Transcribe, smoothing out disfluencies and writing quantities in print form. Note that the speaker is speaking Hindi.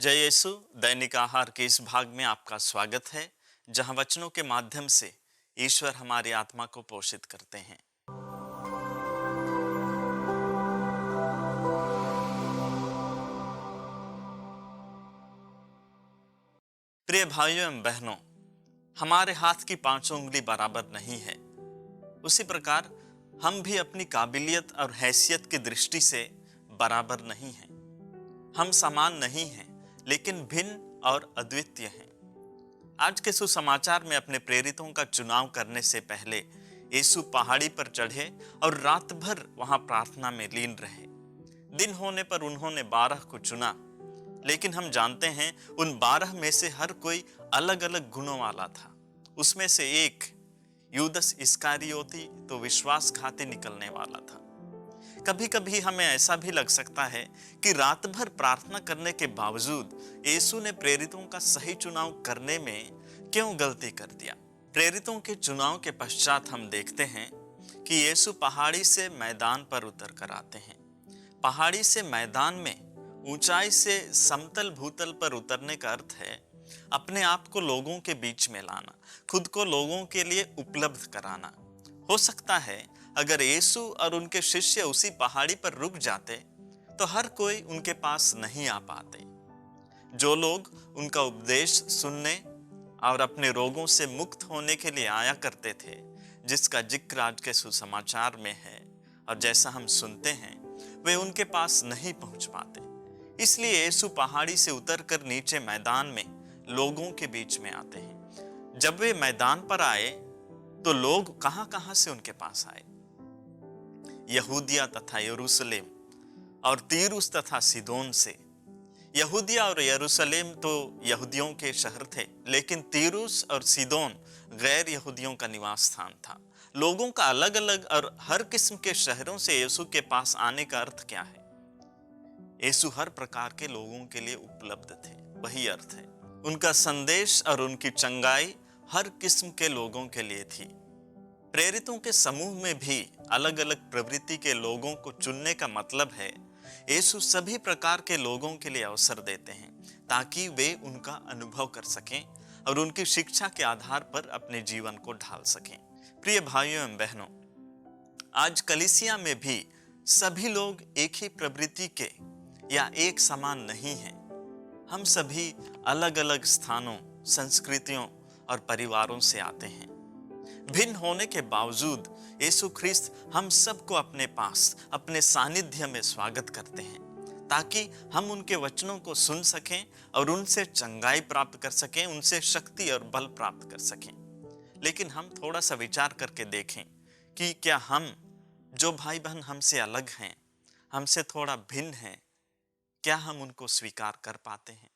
जय यीशु। दैनिक आहार के इस भाग में आपका स्वागत है, जहां वचनों के माध्यम से ईश्वर हमारी आत्मा को पोषित करते हैं। प्रिय भाइयों एवं बहनों, हमारे हाथ की पांचों उंगली बराबर नहीं है। उसी प्रकार हम भी अपनी काबिलियत और हैसियत की दृष्टि से बराबर नहीं हैं। हम समान नहीं हैं, लेकिन भिन्न और अद्वितीय हैं। आज के सुसमाचार में अपने प्रेरितों का चुनाव करने से पहले यीशु पहाड़ी पर चढ़े और रात भर वहां प्रार्थना में लीन रहे। दिन होने पर उन्होंने 12 को चुना, लेकिन हम जानते हैं उन 12 में से हर कोई अलग अलग गुणों वाला था। उसमें से एक यूदस इस्करियोती तो विश्वासघाती निकलने वाला था। कभी कभी हमें ऐसा भी लग सकता है कि रात भर प्रार्थना करने के बावजूद यीशु ने प्रेरितों का सही चुनाव करने में क्यों गलती कर दिया। प्रेरितों के चुनाव के पश्चात हम देखते हैं कि यीशु पहाड़ी से मैदान पर उतर कर आते हैं। पहाड़ी से मैदान में, ऊंचाई से समतल भूतल पर उतरने का अर्थ है अपने आप को लोगों के बीच में लाना, खुद को लोगों के लिए उपलब्ध कराना। हो सकता है अगर यीशु और उनके शिष्य उसी पहाड़ी पर रुक जाते तो हर कोई उनके पास नहीं आ पाते। जो लोग उनका उपदेश सुनने और अपने रोगों से मुक्त होने के लिए आया करते थे, जिसका जिक्र आज के सुसमाचार में है और जैसा हम सुनते हैं, वे उनके पास नहीं पहुंच पाते। इसलिए यीशु पहाड़ी से उतरकर नीचे मैदान में लोगों के बीच में आते हैं। जब वे मैदान पर आए तो लोग कहां-कहां से उनके पास आए। यहूदिया तथा यरूशलेम और तीरुस तथा सीदोन से। यहूदिया और यरूशलेम तो यहूदियों के शहर थे, लेकिन तीरुस और सीदोन गैर यहूदियों का निवास स्थान था। लोगों का अलग अलग और हर किस्म के शहरों से यीशु के पास आने का अर्थ क्या है? यीशु हर प्रकार के लोगों के लिए उपलब्ध थे, वही अर्थ है। उनका संदेश और उनकी चंगाई हर किस्म के लोगों के लिए थी। प्रेरितों के समूह में भी अलग अलग प्रवृत्ति के लोगों को चुनने का मतलब है यीशु सभी प्रकार के लोगों के लिए अवसर देते हैं, ताकि वे उनका अनुभव कर सकें और उनकी शिक्षा के आधार पर अपने जीवन को ढाल सकें। प्रिय भाइयों एवं बहनों, आज कलीसिया में भी सभी लोग एक ही प्रवृत्ति के या एक समान नहीं हैं। हम सभी अलग अलग स्थानों, संस्कृतियों और परिवारों से आते हैं। भिन्न होने के बावजूद यीशु ख्रिस्त हम सबको अपने पास, अपने सानिध्य में स्वागत करते हैं, ताकि हम उनके वचनों को सुन सकें और उनसे चंगाई प्राप्त कर सकें, उनसे शक्ति और बल प्राप्त कर सकें। लेकिन हम थोड़ा सा विचार करके देखें कि क्या हम, जो भाई बहन हमसे अलग हैं, हमसे थोड़ा भिन्न हैं, क्या हम उनको स्वीकार कर पाते हैं?